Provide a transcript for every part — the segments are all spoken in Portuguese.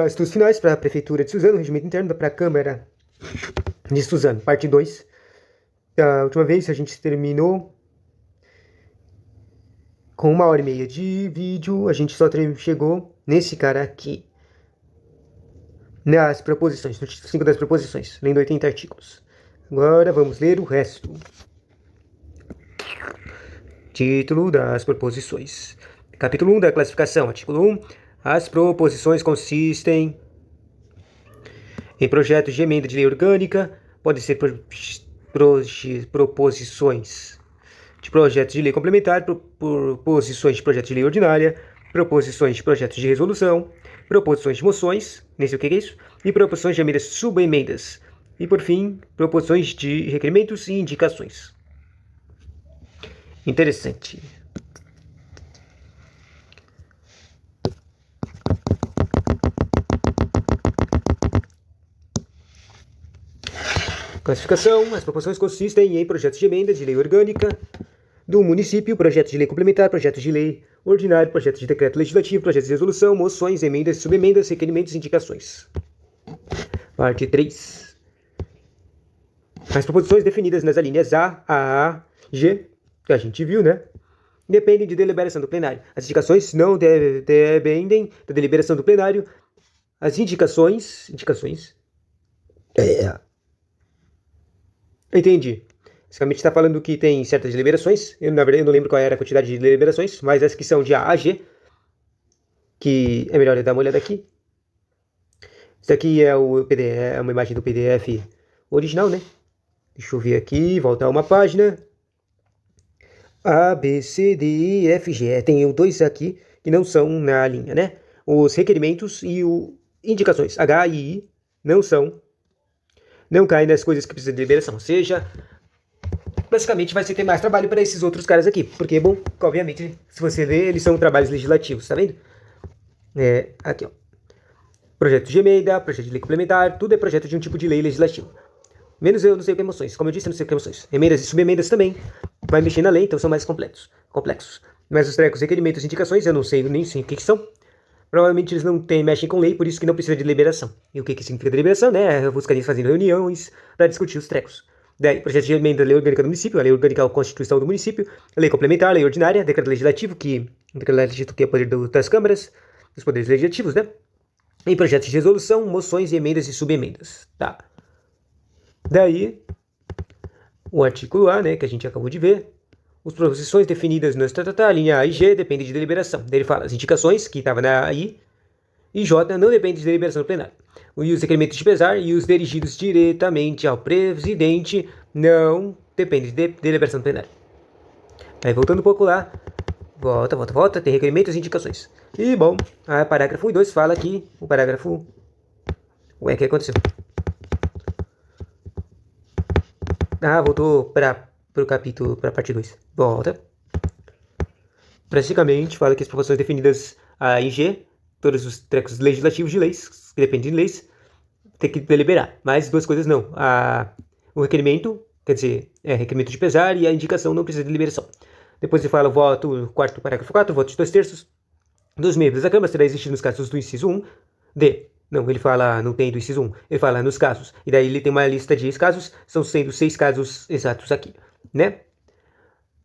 Estudos finais para a Prefeitura de Suzano, regimento interno para a Câmara de Suzano, parte 2. Da última vez a gente terminou com 1h30 de vídeo, a gente só chegou nesse cara aqui. Nas proposições, no título 5 das proposições, lendo 80 artigos. Agora vamos ler o resto. Título das proposições. Capítulo 1 da classificação, artigo 1. As proposições consistem em projetos de emenda de lei orgânica, podem ser proposições de projetos de lei complementar, proposições de projeto de lei ordinária, proposições de projetos de resolução, proposições de moções, nem sei o que é isso, e proposições de emendas subemendas. E, por fim, proposições de requerimentos e indicações. Interessante. Classificação. As proposições consistem em projetos de emenda de lei orgânica do município, projetos de lei complementar, projetos de lei ordinário, projetos de decreto legislativo, projetos de resolução, moções, emendas, subemendas, requerimentos e indicações. Parte 3. As proposições definidas nas alíneas A, G, que a gente viu, né? Dependem de deliberação do plenário. As indicações não dependem da deliberação do plenário. As indicações... Entendi. Basicamente está falando que tem certas deliberações. Na verdade, eu não lembro qual era a quantidade de deliberações, mas as que são de A a G, que é melhor eu dar uma olhada aqui. Isso aqui é o PDF, é uma imagem do PDF original, né? Deixa eu ver aqui, voltar uma página. A, B, C, D, E, F, G. Tem dois aqui que não são na linha, né? Os requerimentos e os indicações. H e I não caem nas coisas que precisam de deliberação. Ou seja, basicamente vai ter mais trabalho para esses outros caras aqui. Porque, bom, obviamente, se você ler, eles são trabalhos legislativos, tá vendo? Aqui, ó. Projeto de emenda, projeto de lei complementar, tudo é projeto de um tipo de lei legislativo. Menos eu não sei o que é moções. Como eu disse, eu não sei o que é moções. Emendas e subemendas também vai mexer na lei, então são mais complexos. Mas os trecos, requerimentos e indicações, eu não sei nem sei o que são. Provavelmente eles não mexem com lei, por isso que não precisa de deliberação. E o que significa deliberação, né? Os caras fazendo reuniões para discutir os trecos. Daí, projeto de emenda da lei orgânica do município, a lei orgânica é a Constituição do município, a lei complementar, a lei ordinária, decreto legislativo, que é o poder das câmaras, dos poderes legislativos, né? E projetos de resolução, moções, emendas e subemendas, tá? Daí, o artigo A, né, que a gente acabou de ver, as proposições definidas na linha A e G dependem de deliberação. Daí ele fala, as indicações, que estava na I e J, não dependem de deliberação do plenário. E os requerimentos de pesar e os dirigidos diretamente ao presidente não dependem de deliberação do plenário. Aí, voltando um pouco lá, volta, tem requerimentos e indicações. E, bom, a parágrafo 1 e 2 fala que o parágrafo... Ué, o que aconteceu? Voltou para o capítulo, para a parte 2. Volta. Praticamente fala que as proposições definidas A e G, todos os trecos legislativos de leis, que dependem de leis, tem que deliberar. Mas duas coisas não. O requerimento, quer dizer, requerimento de pesar, e a indicação não precisa de deliberação. Depois ele fala parágrafo 4, voto de 2/3 dos membros da Câmara será existir nos casos do inciso 1, D. Não, ele fala, não tem do inciso 1, ele fala nos casos. E daí ele tem uma lista de casos, são sendo 6 casos exatos aqui, né?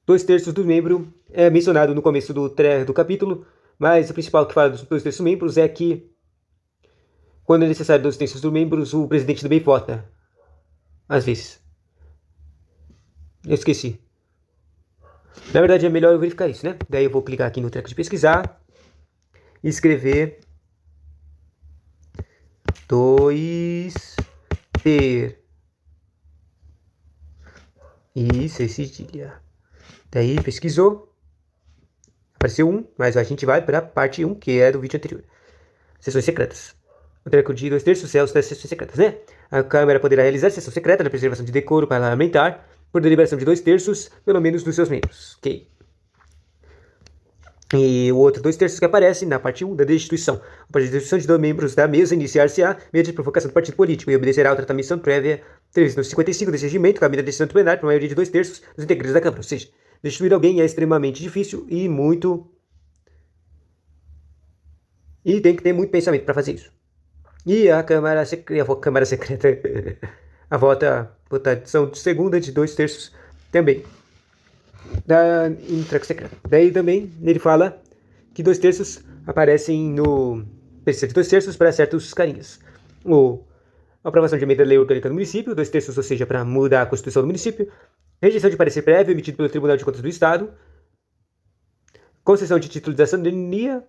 2/3 do membro é mencionado no começo do capítulo, mas o principal que fala dos 2/3 dos membros é que, quando é necessário 2/3 dos membros, o presidente também vota. Às vezes. Eu esqueci. Na verdade, é melhor eu verificar isso, né? Daí eu vou clicar aqui no treco de pesquisar e escrever 2/3 e C cedilha. Daí pesquisou, apareceu 1, mas a gente vai para a parte 1, que é do vídeo anterior. Sessões secretas. O treco de 2/3 é as sessões secretas, né? A Câmara poderá realizar sessão secreta na preservação de decoro parlamentar por deliberação de 2/3, pelo menos, dos seus membros. Ok. E o outro 2/3 que aparece na parte 1 da destituição. A destituição de 2 membros da mesa iniciar-se-á mediante provocação do partido político e obedecerá ao tratamento prévia previsto no 55 desse regimento, cabe a decisão do plenário por maioria de 2/3 dos integrantes da Câmara. Ou seja, destituir alguém é extremamente difícil e tem que ter muito pensamento para fazer isso. E a Câmara Secreta, a votação de segunda de 2/3 também em treco secreto. Daí também ele fala que 2/3 aparecem no. Precisa de 2/3 para certos carinhas. O a aprovação de emenda da lei orgânica do município, 2/3, ou seja, para mudar a Constituição do município, rejeição de parecer prévio emitido pelo Tribunal de Contas do Estado, concessão de título de cidadania,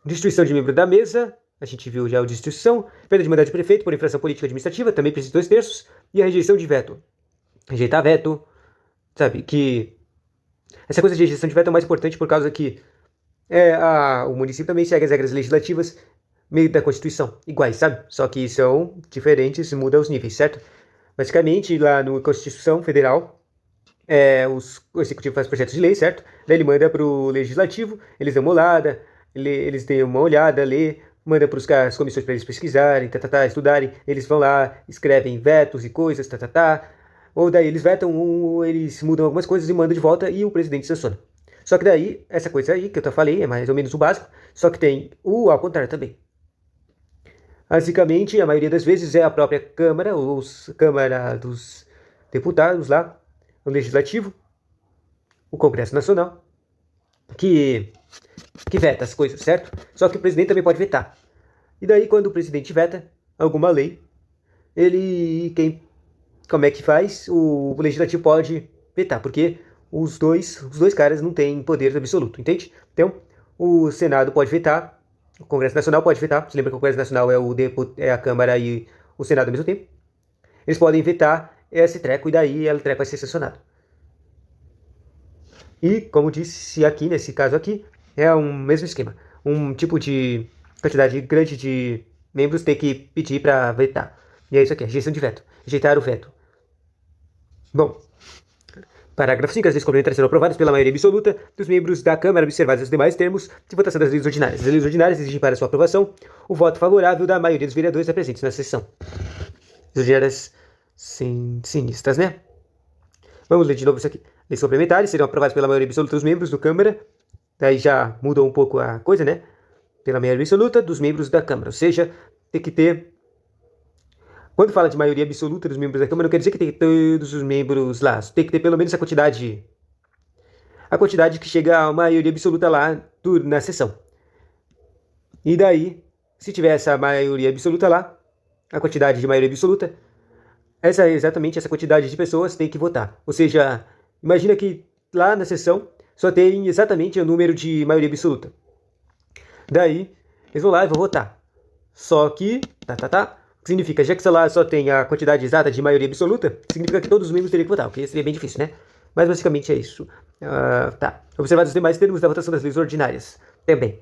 destituição de membro da mesa, a gente viu já a destituição, perda de mandato de prefeito por infração política administrativa, também precisa de 2/3, e a rejeição de veto. Rejeitar veto, sabe, que essa coisa de rejeição de veto é mais importante por causa que o município também segue as regras legislativas meio da Constituição, iguais, sabe? Só que são diferentes, mudam os níveis, certo? Basicamente, lá no Constituição Federal, o Executivo faz projetos de lei, certo? Daí ele manda para o Legislativo, eles dão uma olhada, eles dão uma olhada, lê, manda para as comissões para eles pesquisarem, estudarem, eles vão lá, escrevem vetos e coisas, ou daí eles vetam, ou eles mudam algumas coisas e mandam de volta e o presidente sanciona. Só que daí, essa coisa aí que eu falei é mais ou menos o básico, só que tem o ao contrário também. Basicamente, a maioria das vezes é a própria Câmara, ou Câmara dos Deputados lá, o Legislativo, o Congresso Nacional, que veta as coisas, certo? Só que o presidente também pode vetar. E daí, quando o presidente veta alguma lei, como é que faz? O legislativo pode vetar, porque os dois caras não têm poder absoluto, entende? Então, o Senado pode vetar, o Congresso Nacional pode vetar. Você lembra que o Congresso Nacional é a Câmara e o Senado ao mesmo tempo? Eles podem vetar esse treco e daí o treco vai ser sancionado. E, como disse aqui, nesse caso aqui, é um mesmo esquema. Um tipo de quantidade grande de membros tem que pedir para vetar. E é isso aqui, rejeição de veto. Rejeitar o veto. Bom, parágrafo 5. As leis complementares serão aprovadas pela maioria absoluta dos membros da Câmara, observados os demais termos de votação das leis ordinárias. As leis ordinárias exigem para sua aprovação o voto favorável da maioria dos vereadores presentes na sessão. Leis ordinárias sinistras, né? Vamos ler de novo isso aqui. Leis complementares serão aprovadas pela maioria absoluta dos membros da Câmara. Daí já mudou um pouco a coisa, né? Pela maioria absoluta dos membros da Câmara. Ou seja, tem que ter. Quando fala de maioria absoluta dos membros da Câmara, não quer dizer que tem todos os membros lá. Tem que ter pelo menos a quantidade. A quantidade que chega a maioria absoluta lá na sessão. E daí, se tiver essa maioria absoluta lá, a quantidade de maioria absoluta, exatamente essa quantidade de pessoas tem que votar. Ou seja, imagina que lá na sessão só tem exatamente o número de maioria absoluta. Daí, eles vão lá e vão votar. Só que, significa, já que lá só tem a quantidade exata de maioria absoluta, significa que todos os membros teriam que votar, o que seria bem difícil, né? Mas basicamente é isso. Observados os demais termos da votação das leis ordinárias também.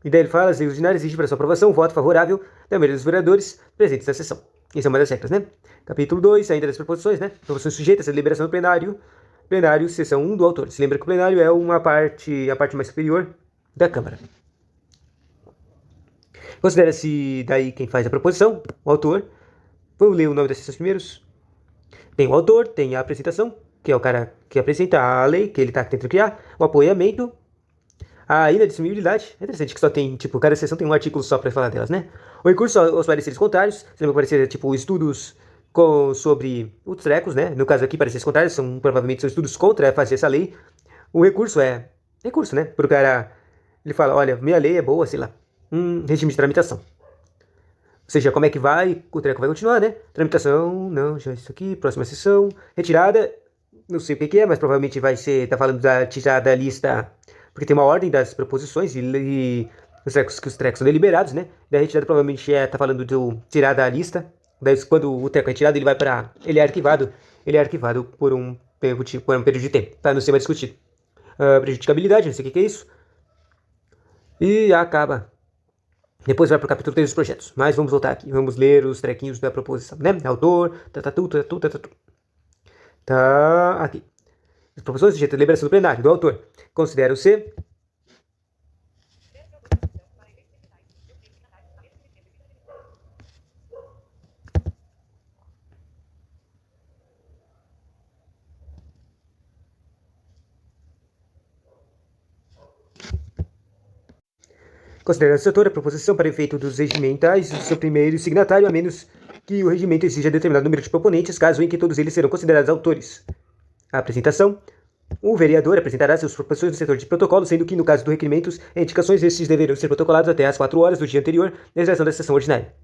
E daí ele fala, as leis ordinárias exigem para sua aprovação o voto favorável da maioria dos vereadores presentes na sessão. Isso é uma das regras, né? Capítulo 2, ainda das proposições, né? Proposições sujeitas à deliberação do plenário. Plenário, seção 1 do autor. Se lembra que o plenário é a parte mais superior da Câmara. Considera-se daí quem faz a proposição, o autor. Vamos ler o nome das sessões primeiros. Tem o autor, tem a apresentação, que é o cara que apresenta a lei, que ele está tentando criar, o apoiamento, a inadmissibilidade. É interessante que só tem, cada sessão tem um artigo só para falar delas, né? O recurso aos pareceres contrários. Você lembra que parecer, estudos sobre os trecos, né? No caso aqui, pareceres contrários, provavelmente são estudos contra fazer essa lei. O recurso é recurso, né? Pro cara, ele fala, olha, minha lei é boa, sei lá. Regime de tramitação. Ou seja, como é que vai, o treco vai continuar, né? Tramitação, não, já isso aqui, próxima sessão. Retirada, não sei o que é, mas provavelmente vai ser, tá falando da tirada da lista, porque tem uma ordem das proposições e os trecos são deliberados, né? Daí a retirada provavelmente tá falando do tirar da lista. Daí quando o treco é retirado, ele é arquivado por um período de tempo, para não ser mais discutido. Prejudicabilidade, não sei o que é isso. E acaba. Depois vai para o capítulo 3 dos projetos. Mas vamos voltar aqui. Vamos ler os trequinhos da proposição, né? Autor, Tá aqui. As proposições sujeitas à deliberação do plenário do autor. Considera-se Considerando setor a proposição para efeito dos regimentais do seu primeiro signatário, a menos que o regimento exija determinado número de proponentes, caso em que todos eles serão considerados autores. A apresentação. O vereador apresentará suas proposições no setor de protocolo, sendo que, no caso dos requerimentos e indicações, estes deverão ser protocolados até às 4 horas do dia anterior na realização da sessão ordinária.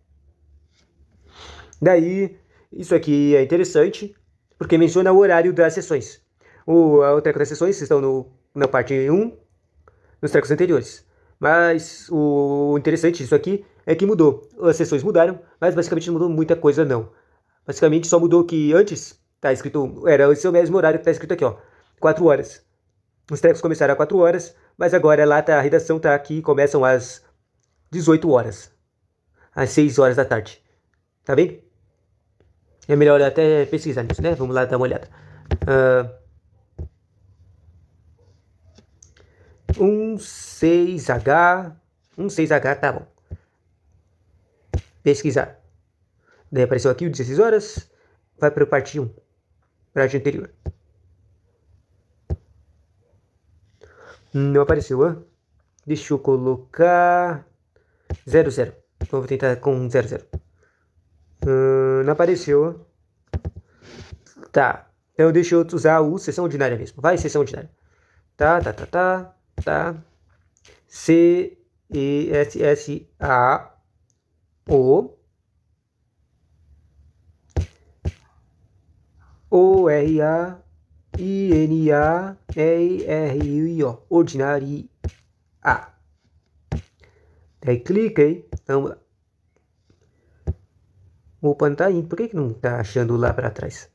Daí, isso aqui é interessante, porque menciona o horário das sessões. O treco das sessões estão na parte 1, nos trecos anteriores. Mas o interessante disso aqui é que mudou. As sessões mudaram, mas basicamente não mudou muita coisa, não. Basicamente só mudou que antes, tá escrito, era esse o mesmo horário que tá escrito aqui, ó. 4 horas. Os trecos começaram às 4 horas, mas agora lá tá, a redação tá aqui, começam às 18 horas. Às 6 horas da tarde. Tá vendo? É melhor até pesquisar nisso, né? Vamos lá dar uma olhada. 16H, tá bom. Pesquisar. Daí apareceu aqui o 16 horas. Vai para o parte 1. Parte anterior. Não apareceu, hein? Deixa eu colocar 00. Então vou tentar com 00. Não apareceu. Tá. Então deixa eu usar o sessão ordinária mesmo. Vai, sessão ordinária. Tá. C-E-S-S-A-O O-R-A-I-N-A-E-R-I-O. Ordinária. Daí clica aí. Vamos lá. Opa, não tá indo. Por que não tá achando lá pra trás?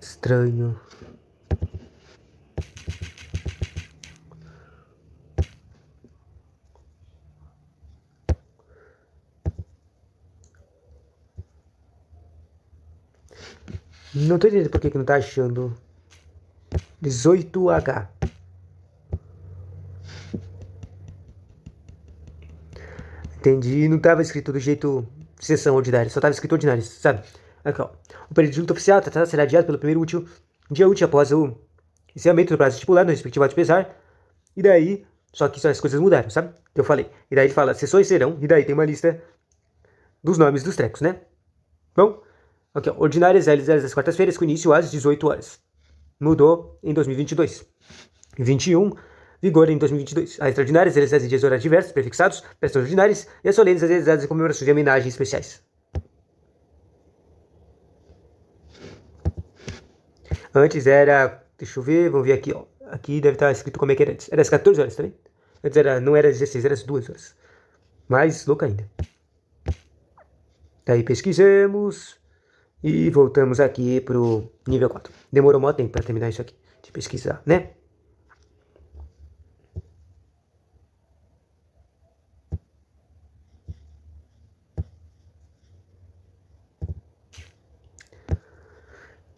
Estranho. Não tô entendendo por que não tá achando. 18H. Entendi. Não tava escrito do jeito sessão ordinária, só tava escrito ordinário, sabe? Aqui, ó. O período de junta oficial será adiado pelo primeiro dia útil após o encerramento do prazo estipulado no respectivo ato de pesar. E daí, só que as coisas mudaram, sabe? Que eu falei. E daí ele fala, sessões serão, e daí tem uma lista dos nomes dos trecos, né? Bom, aqui, ó. Ordinárias realizadas às quartas-feiras com início às 18 horas. Mudou em 2022. 21, vigor em 2022. As extraordinárias realizadas em dias horários diversos, prefixados, festas ordinárias, e as solenes realizadas em comemorações de homenagens especiais. Antes era, deixa eu ver, vamos ver aqui, ó. Aqui deve estar escrito como é que era antes. Era às 14 horas também? Antes não era às 16, era às 2 horas. Mais louco ainda. Daí pesquisamos e voltamos aqui pro nível 4. Demorou maior tempo para terminar isso aqui, de pesquisar, né?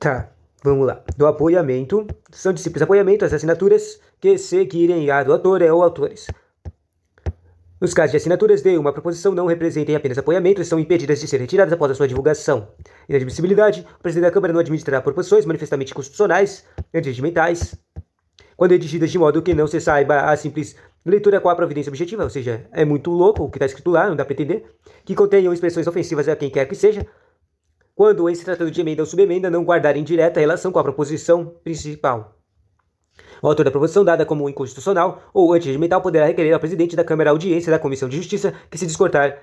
Tá, vamos lá. Do apoiamento, são discípulos de apoiamento, as assinaturas que seguirem a do autor ou autores. Nos casos de assinaturas de uma proposição não representem apenas apoiamento e são impedidas de ser retiradas após a sua divulgação. Inadmissibilidade, o presidente da Câmara não admitirá proposições manifestamente inconstitucionais, antirregimentais, quando redigidas de modo que não se saiba a simples leitura com a providência objetiva, ou seja, é muito louco o que está escrito lá, não dá para entender, que contenham expressões ofensivas a quem quer que seja, quando, em se tratando de emenda ou subemenda, não guardarem direta relação com a proposição principal. O autor da proposição dada como inconstitucional ou antirregimental poderá requerer ao presidente da Câmara a audiência da Comissão de Justiça que se discordar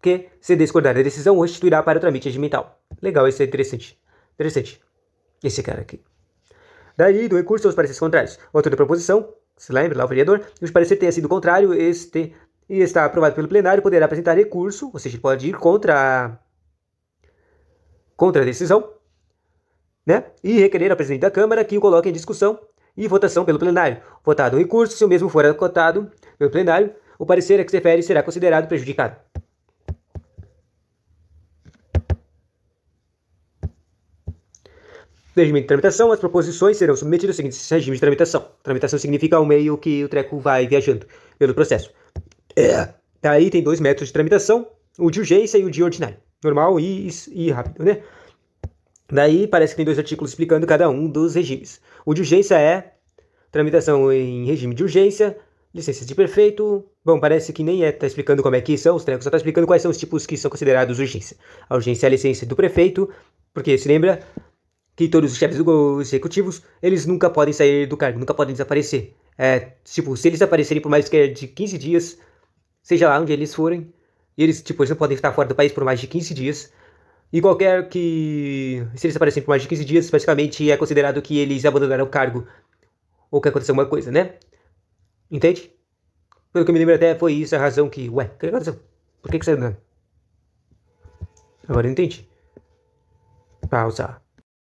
da decisão ou restituirá para o tramite regimental. Legal, esse é interessante. Interessante. Esse cara aqui. Daí, do recurso aos pareceres contrários. O autor da proposição, se lembra lá o vereador, e o parecer tenha sido contrário e está aprovado pelo plenário, poderá apresentar recurso, ou seja, ele pode ir contra a decisão, né? E requerer ao presidente da Câmara que o coloque em discussão e votação pelo plenário. Votado o recurso, se o mesmo for acotado pelo plenário, o parecer a que se refere será considerado prejudicado. Regimento de tramitação, as proposições serão submetidas ao seguinte regime de tramitação. Tramitação significa o meio que o treco vai viajando pelo processo. Daí tem 2 métodos de tramitação, o de urgência e o de ordinário. Normal e rápido, né? Daí parece que tem 2 artigos explicando cada um dos regimes. O de urgência é tramitação em regime de urgência, licença de prefeito. Bom, parece que nem tá explicando como é que são os trecos, só tá explicando quais são os tipos que são considerados urgência. A urgência é a licença do prefeito, porque se lembra que todos os chefes executivos, eles nunca podem sair do cargo, nunca podem desaparecer. Tipo, se eles aparecerem por mais que de 15 dias, seja lá onde eles forem, eles não podem estar fora do país por mais de 15 dias. E se eles aparecerem por mais de 15 dias, basicamente é considerado que eles abandonaram o cargo ou que aconteceu alguma coisa, né? Entende? Pelo que eu me lembro até foi isso a razão que... Ué, o que aconteceu? Por que saiu? Agora eu entendi. Pausa.